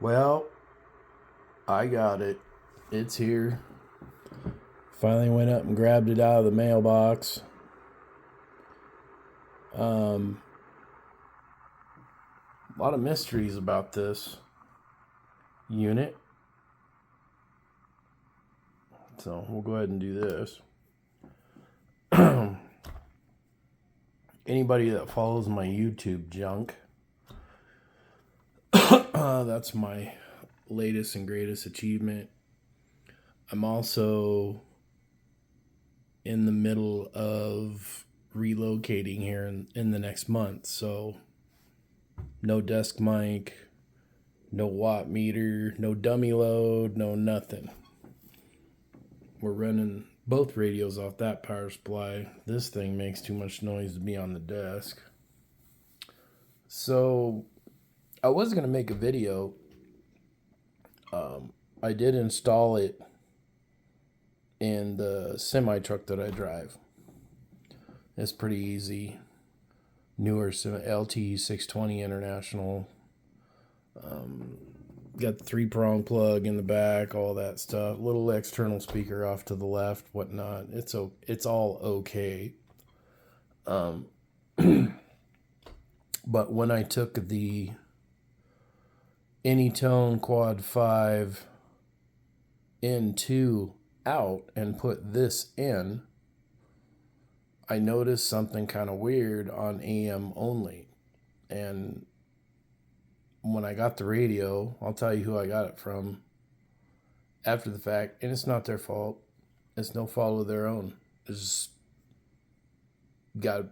Well, I got it. It's here. Finally went up and grabbed it out of the mailbox. A lot of mysteries about this unit. So we'll go ahead and do this. Anybody that follows my YouTube junk, that's my latest and greatest achievement. I'm also in the middle of relocating here in the next month. So no desk mic, no watt meter, no dummy load, no nothing. We're running both radios off that power supply. This thing makes too much noise to be on the desk. So I was going to make a video. I did install it in the semi truck that I drive. It's pretty easy. Newer LT 620 International. Got the 3-prong plug in the back, all that stuff. Little external speaker off to the left, whatnot. It's all okay. But when I took the Anytone Quad 5 N2 out and put this in, I noticed something kind of weird on AM only. And when I got the radio, I'll tell you who I got it from after the fact, and it's not their fault. It's no fault of their own. It's just got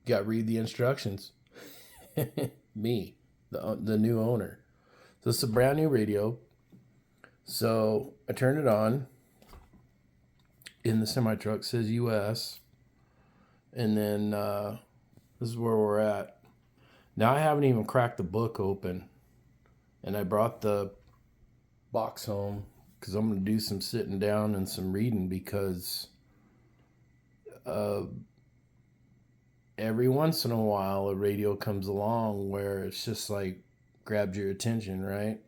to read the instructions. Me, the new owner. So it's a brand new radio. So I turned it on. In the semi truck, it says US. And then this is where we're at. Now I haven't even cracked the book open. And I brought the box home because I'm going to do some sitting down and some reading, because every once in a while a radio comes along where it's just like grabs your attention, right?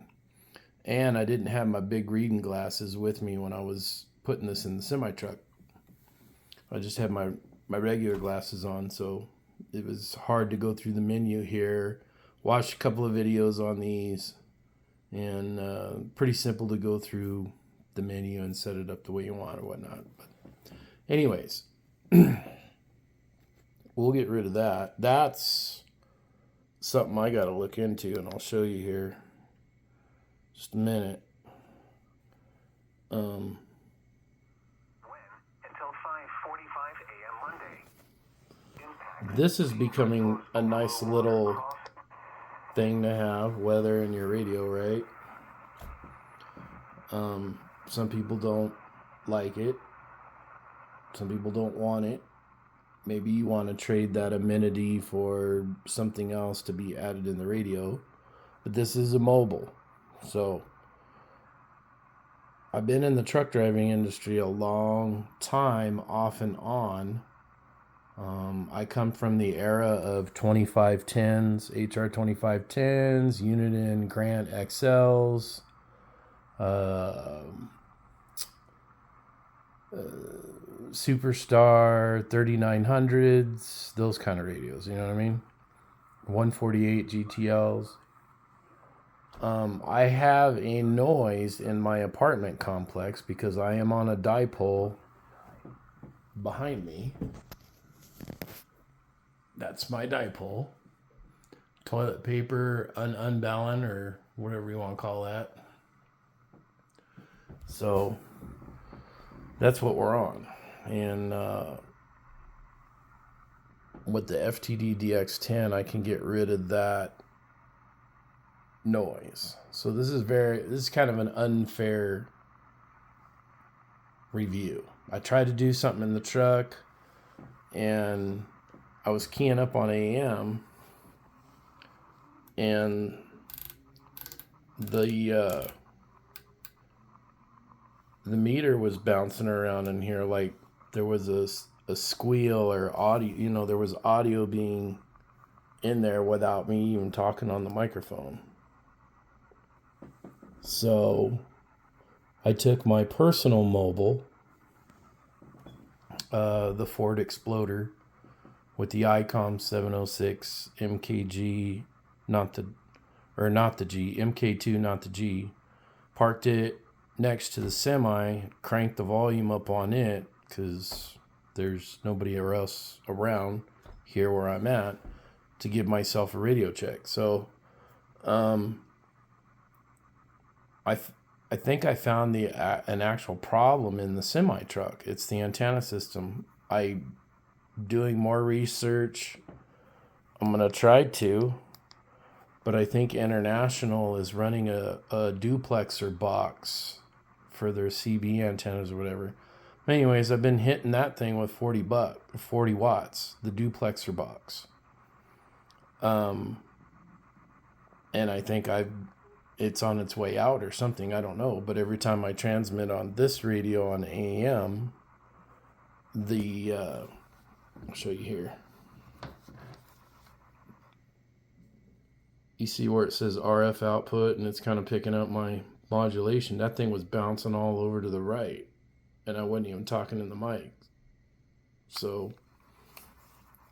And I didn't have my big reading glasses with me when I was putting this in the semi truck. I just had my regular glasses on, so it was hard to go through the menu here. Watched a couple of videos on these, and pretty simple to go through the menu and set it up the way you want or whatnot. But anyways, we'll get rid of that. That's something I got to look into, and I'll show you here. Just a minute. When? Until 5:45 a.m. Monday. Impact. This is becoming a nice little thing to have, weather in your radio, right? Some people don't like it. Some people don't want it. Maybe you want to trade that amenity for something else to be added in the radio. But this is a mobile. So I've been in the truck driving industry a long time, off and on. I come from the era of 2510s, HR 2510s, Uniden Grant XLs, Superstar 3900s, those kind of radios, you know what I mean? 148 GTLs. I have a noise in my apartment complex because I am on a dipole behind me. That's my dipole. Toilet paper unbalanced, or whatever you want to call that. So that's what we're on. And with the FTD DX10, I can get rid of that noise. So this is kind of an unfair review. I tried to do something in the truck, and I was keying up on AM, and the meter was bouncing around in here like there was a squeal or audio, there was audio being in there without me even talking on the microphone. So I took my personal mobile, the Ford Exploder with the ICOM 706 MKG, MK2, not the G, parked it next to the semi, cranked the volume up on it because there's nobody else around here where I'm at to give myself a radio check. So I think I found an actual problem in the semi truck. It's the antenna system. Doing more research. I'm gonna try to, but I think International is running a duplexer box for their CB antennas or whatever. Anyways, I've been hitting that thing with 40 watts, the duplexer box. And I think it's on its way out or something, I don't know. But every time I transmit on this radio on AM, I'll show you here. You see where it says RF output and it's kind of picking up my modulation. That thing was bouncing all over to the right and I wasn't even talking in the mic. So,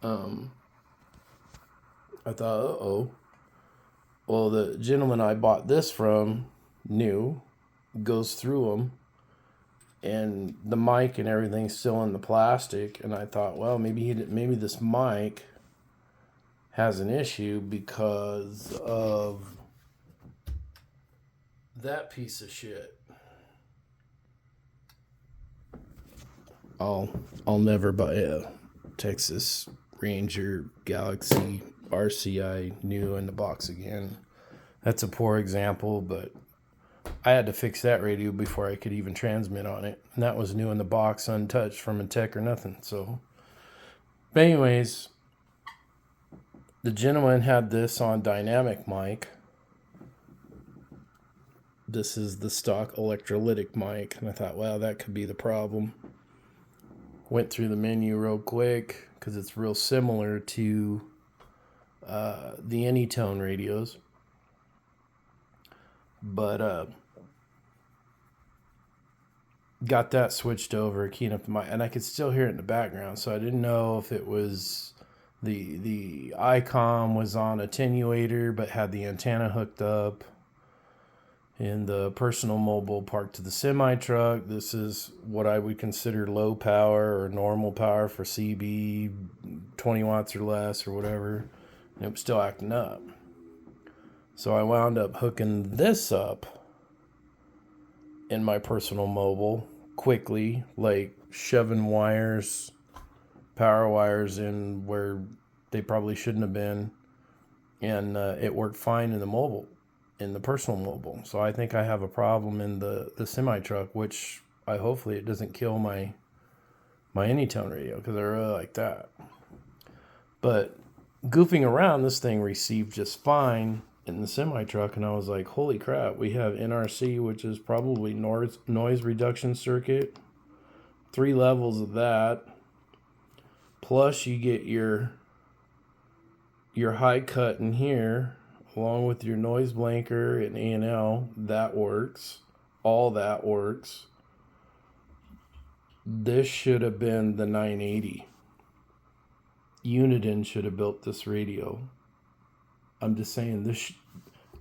I thought, uh-oh. Well, the gentleman I bought this from goes through them, and the mic and everything's still in the plastic. And I thought, well, maybe this mic has an issue because of that piece of shit. I'll never buy a Texas Ranger Galaxy RCI new in the box again. That's a poor example, but I had to fix that radio before I could even transmit on it. And that was new in the box, untouched from a tech or nothing. So, but anyways, the gentleman had this on dynamic mic. This is the stock electrolytic mic. And I thought, wow, that could be the problem. Went through the menu real quick because it's real similar to the Anytone radios. But got that switched over, keying up the mic, and I could still hear it in the background. So I didn't know if it was the ICOM was on attenuator but had the antenna hooked up. In the personal mobile parked to the semi truck, this is what I would consider low power or normal power for CB, 20 watts or less or whatever. And it was still acting up. So I wound up hooking this up in my personal mobile quickly, like shoving power wires in where they probably shouldn't have been. And it worked fine in the personal mobile. So I think I have a problem in the semi truck, which hopefully it doesn't kill my Anytone radio because I really like that. But goofing around, this thing received just fine in the semi truck, and I was like, holy crap, we have NRC, which is probably noise reduction circuit, 3 levels of that, plus you get your high cut in here along with your noise blanker and A&L. That works. All that works. This should have been the 980. Uniden should have built this radio. I'm just saying,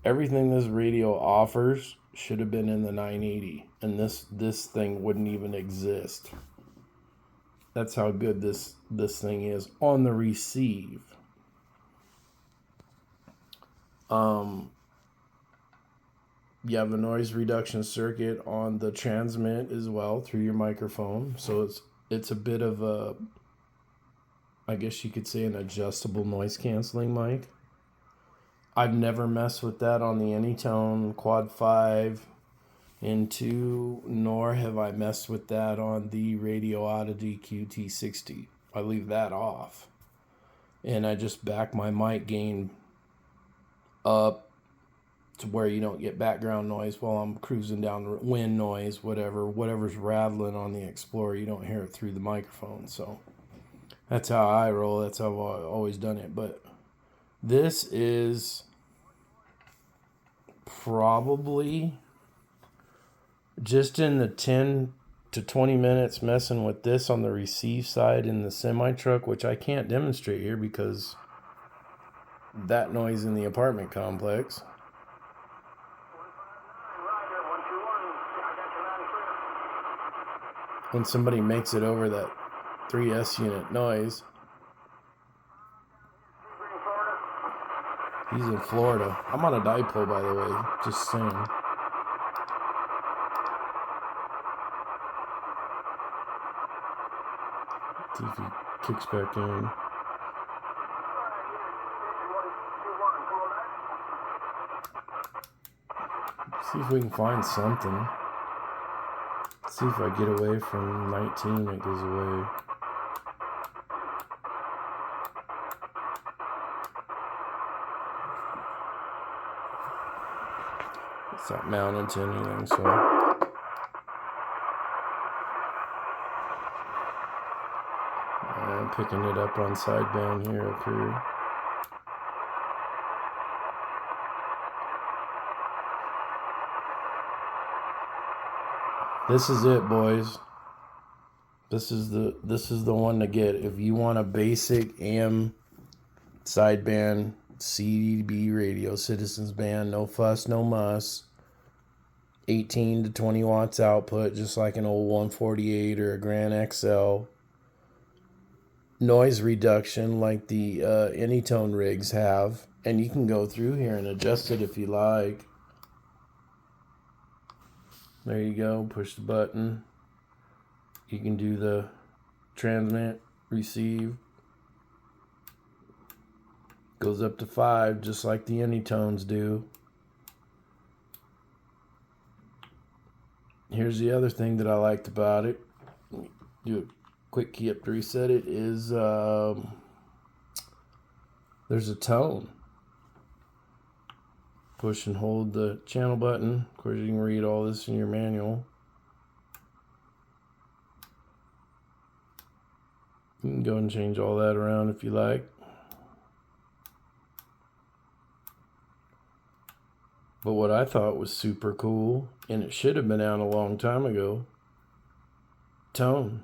everything this radio offers should have been in the 980, and this thing wouldn't even exist. That's how good this thing is on the receive. You have a noise reduction circuit on the transmit as well through your microphone, so it's a bit of a, I guess you could say, an adjustable noise canceling mic. I've never messed with that on the Anytone Quad 5 into, nor have I messed with that on the Radio Oddity QT60. I leave that off. And I just back my mic gain up to where you don't get background noise while I'm cruising down the wind noise, whatever's rattling on the Explorer, you don't hear it through the microphone. So that's how I roll. That's how I've always done it. But this is probably just in the 10 to 20 minutes messing with this on the receive side in the semi-truck, which I can't demonstrate here because that noise in the apartment complex. When somebody makes it over that 3S unit noise. He's in Florida. I'm on a dipole, by the way, just saying. See if he kicks back in. See if we can find something. See if I get away from 19, it goes away. It's not mounted to anything, so. I'm picking it up on sideband here, up here. This is it, boys. This is the one to get if you want a basic AM sideband CB radio, Citizens band, no fuss, no muss. 18 to 20 watts output, just like an old 148 or a Grand XL. Noise reduction like the Anytone rigs have, and you can go through here and adjust it if you like. There you go, push the button. You can do the transmit, receive. Goes up to 5, just like the Anytones do. Here's the other thing that I liked about it. Do a quick key up to reset it. Is there's a tone. Push and hold the channel button. Of course, you can read all this in your manual. You can go and change all that around if you like. But what I thought was super cool, and it should have been out a long time ago, tone.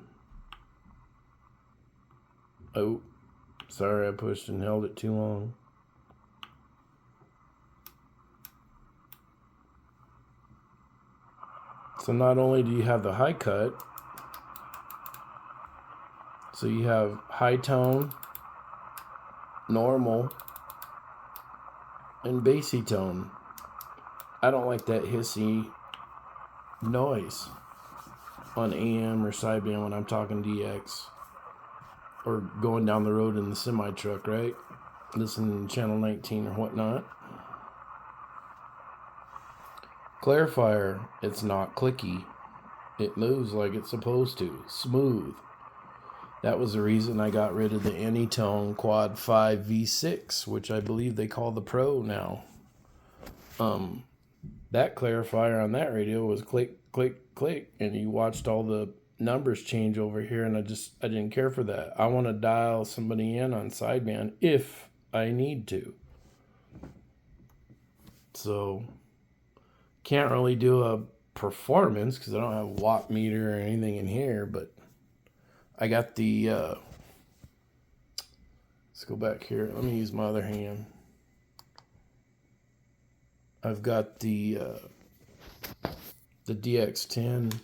Oh, sorry, I pushed and held it too long. So not only do you have the high cut, so you have high tone, normal, and bassy tone. I don't like that hissy noise on AM or sideband when I'm talking DX or going down the road in the semi truck, right? Listening to channel 19 or whatnot. Clarifier, it's not clicky. It moves like it's supposed to. Smooth. That was the reason I got rid of the Anytone Quad 5 V6, which I believe they call the Pro now. That clarifier on that radio was click, click, click, and you watched all the numbers change over here, and I didn't care for that. I want to dial somebody in on sideband if I need to. So can't really do a performance because I don't have a watt meter or anything in here, but I got the let's go back here. Let me use my other hand. I've got the DX10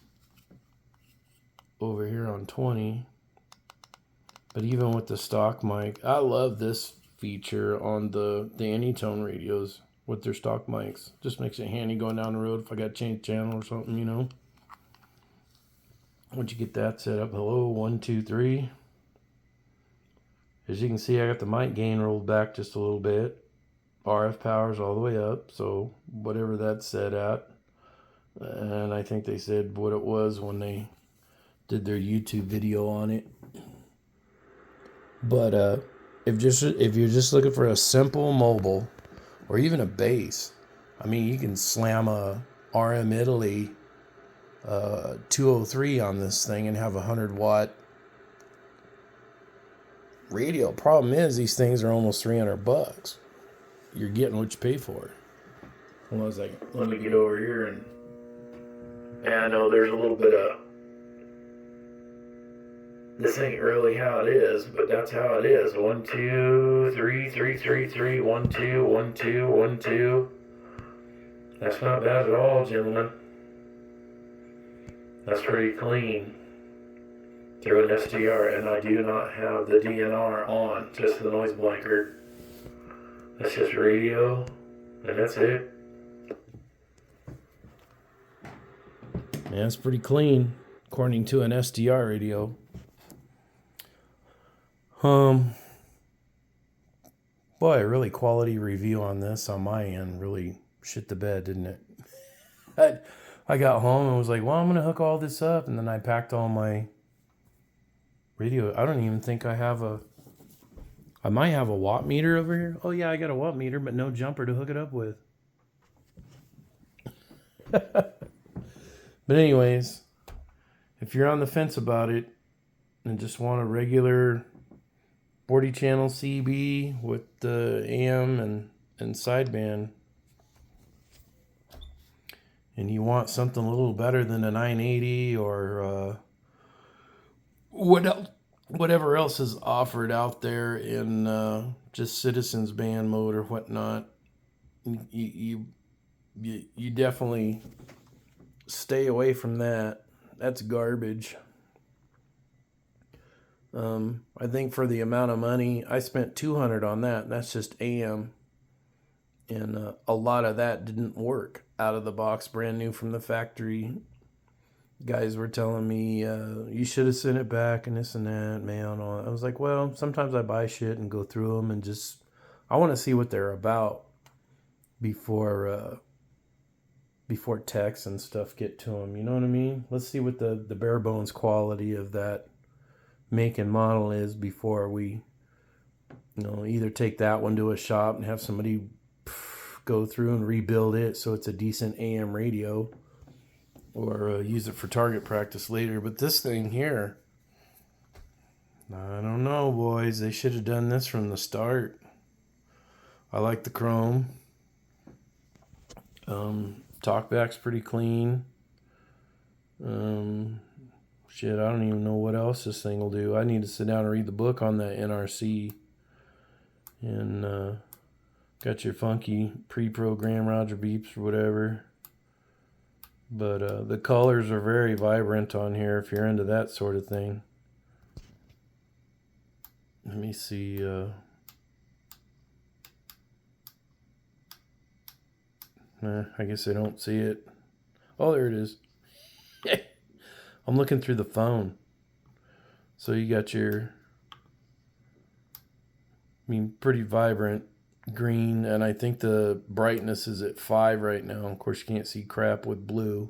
over here on 20. But even with the stock mic, I love this feature on the Anytone radios with their stock mics. Just makes it handy going down the road if I got to change channel or something, you know. Once you get that set up, hello, 1, 2, 3. As you can see, I got the mic gain rolled back just a little bit. RF power's all the way up, so whatever that's set at. And I think they said what it was when they did their YouTube video on it. But if you're just looking for a simple mobile or even a bass, I mean, you can slam a RM Italy 203 on this thing and have a 100-watt radio. Problem is, these things are almost $300. You're getting what you pay for. Hold on a second. Let me get over here and And I know there's a little bit of, this ain't really how it is, but that's how it is. 1, 2, 3, 3, 3, 3, 1, 2, 1, 2, 1, 2. That's not bad at all, gentlemen. That's pretty clean through an SDR, and I do not have the DNR on, just the noise blanker. That's just radio, and that's it. Yeah, it's pretty clean, according to an SDR radio. Boy, a really quality review on this on my end really shit the bed, didn't it? I got home and was like, well, I'm going to hook all this up. And then I packed all my radio. I don't even think I might have a watt meter over here. Oh, yeah, I got a watt meter, but no jumper to hook it up with. But anyways, if you're on the fence about it and just want a regular 40 channel CB with the AM and sideband, and you want something a little better than a 980 or whatever else is offered out there in just Citizens band mode or whatnot, you definitely stay away from that. That's garbage. I think for the amount of money, I spent $200 on that. That's just AM. And a lot of that didn't work out of the box, brand new from the factory. Guys were telling me, you should have sent it back and this and that, man. I was like, well, sometimes I buy shit and go through them and just, I want to see what they're about before texts and stuff get to them. You know what I mean? Let's see what the bare bones quality of that make and model is before we, either take that one to a shop and have somebody go through and rebuild it so it's a decent AM radio, or use it for target practice later. But this thing here, I don't know, boys. They should have done this from the start. I like the chrome. Talkback's pretty clean. Shit, I don't even know what else this thing will do. I need to sit down and read the book on that NRC. And got your funky pre-programmed Roger beeps or whatever. But the colors are very vibrant on here if you're into that sort of thing. Let me see. I guess I don't see it. Oh, there it is. I'm looking through the phone. So you got your, pretty vibrant green, and I think the brightness is at 5 right now. Of course, you can't see crap with blue.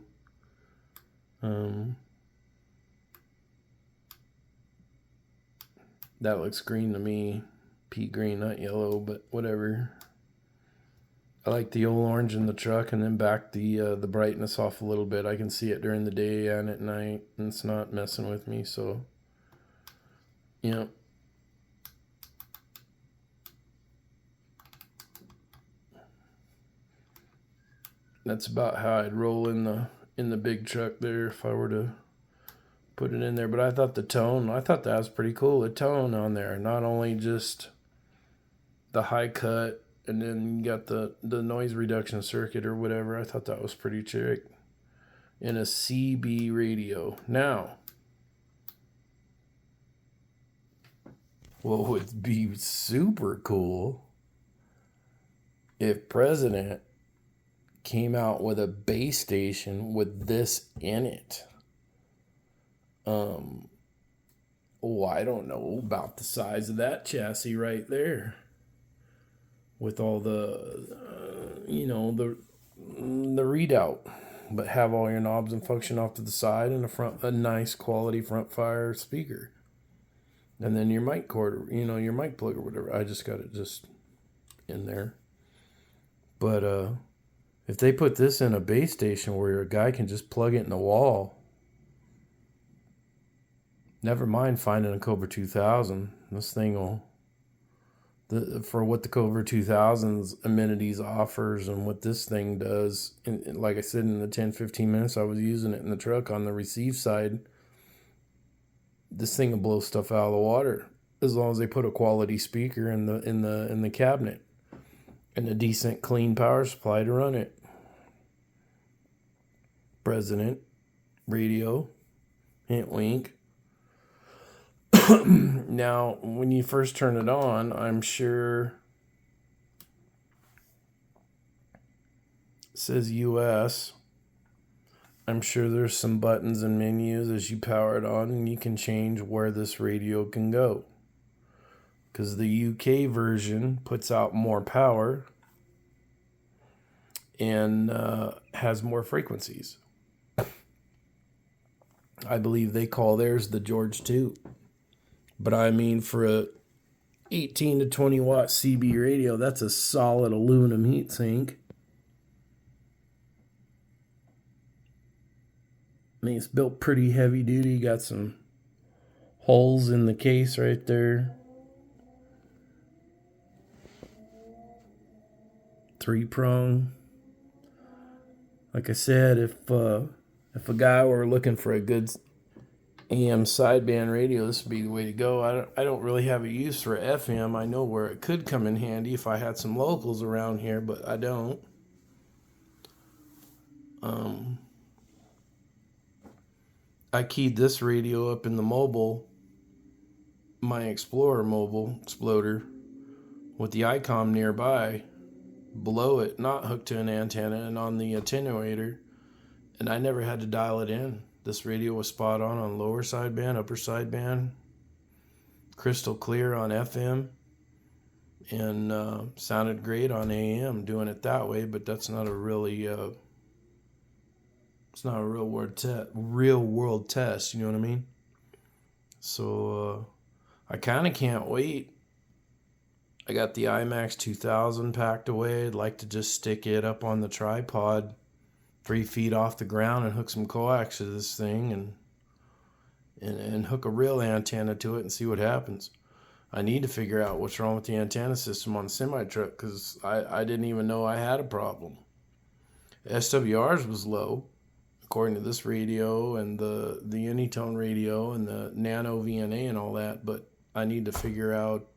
That looks green to me. Pea green, not yellow, but whatever. I like the old orange in the truck, and then back the brightness off a little bit. I can see it during the day and at night, and it's not messing with me. So, yeah. That's about how I'd roll in the big truck there if I were to put it in there. But I thought that was pretty cool. The tone on there, not only just the high cut, and then you got the noise reduction circuit or whatever. I thought that was pretty chic in a CB radio. Now, what would be super cool if President came out with a base station with this in it. I don't know about the size of that chassis right there. With all the readout, but have all your knobs and function off to the side, and a nice quality front fire speaker, and then your mic cord, your mic plug or whatever. I just got it just in there. But if they put this in a base station where a guy can just plug it in the wall, never mind finding a Cobra 2000, this thing will for what the Cobra 2000's amenities offers and what this thing does. And like I said, in the 10-15 minutes I was using it in the truck on the receive side, this thing will blow stuff out of the water as long as they put a quality speaker in the cabinet and a decent clean power supply to run it. President radio, hint wink. Now, when you first turn it on, I'm sure it says US. I'm sure there's some buttons and menus as you power it on, and you can change where this radio can go. Because the UK version puts out more power and has more frequencies. I believe they call theirs the George 2. But I mean, for a 18 to 20 watt CB radio, that's a solid aluminum heatsink. I mean, it's built pretty heavy duty. Got some holes in the case right there. 3-prong. Like I said, if a guy were looking for a good AM sideband radio, this would be the way to go. I don't really have a use for FM. I know where it could come in handy if I had some locals around here, but I don't. I keyed this radio up in the mobile, my Explorer mobile exploder, with the ICOM nearby, below it, not hooked to an antenna, and on the attenuator, and I never had to dial it in. This radio was spot on lower sideband, upper sideband, crystal clear on FM, and sounded great on AM doing it that way, but that's not a really, it's not a real world test, you know what I mean? So I kind of can't wait. I got the IMAX 2000 packed away. I'd like to just stick it up on the tripod 3 feet off the ground and hook some coax to this thing and hook a real antenna to it and see what happens. I need to figure out what's wrong with the antenna system on the semi-truck because I didn't even know I had a problem. SWRs was low, according to this radio and the Unitone radio and the Nano VNA and all that, but I need to figure out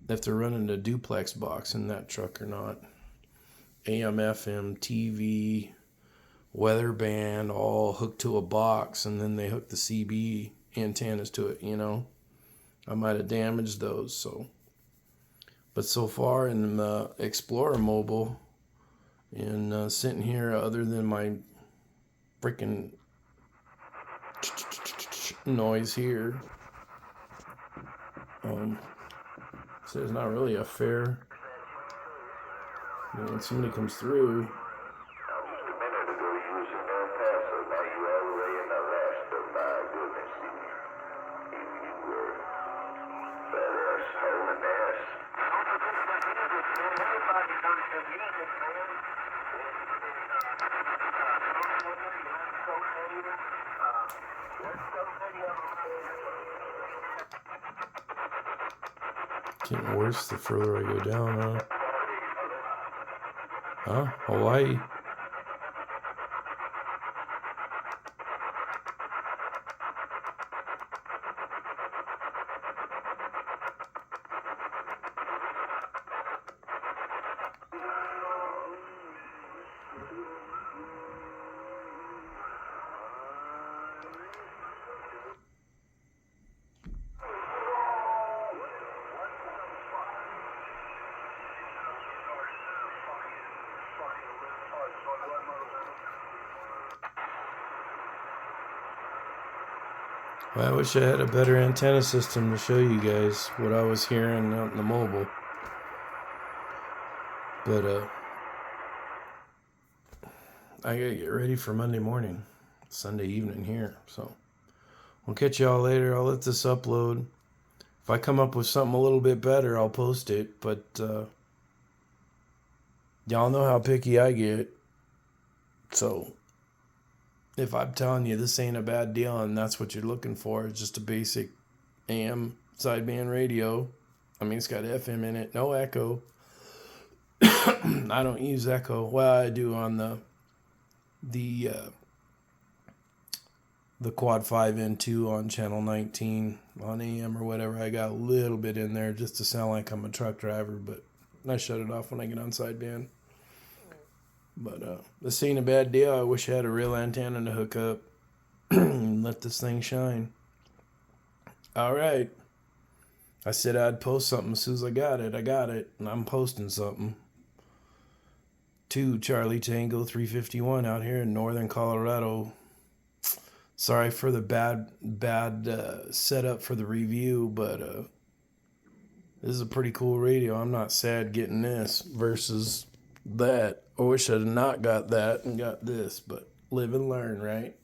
if they're running a duplex box in that truck or not. AM, FM, TV, weather band, all hooked to a box, and then they hook the CB antennas to it, you know. I might have damaged those, so. But so far in the Explorer mobile, and sitting here, other than my freaking noise here, so there's not really a fair. When somebody comes through, getting worse the further I go down, Hawaii. I wish I had a better antenna system to show you guys what I was hearing out in the mobile. But I gotta get ready for Monday morning, Sunday evening here. So I'll catch y'all later. I'll let this upload. If I come up with something a little bit better, I'll post it. But y'all know how picky I get. So if I'm telling you this ain't a bad deal and that's what you're looking for, it's just a basic AM sideband radio, I mean, it's got FM in it, no echo. I don't use echo. Well, I do on the quad 5N2 on channel 19 on AM or whatever. I got a little bit in there just to sound like I'm a truck driver, but I shut it off when I get on sideband. But this ain't a bad deal. I wish I had a real antenna to hook up and let this thing shine. All right. I said I'd post something as soon as I got it. I got it, and I'm posting something. 2 Charlie Tango 351 out here in northern Colorado. Sorry for the bad setup for the review, but this is a pretty cool radio. I'm not sad getting this versus that. I wish I'd not got that and got this, but live and learn, right?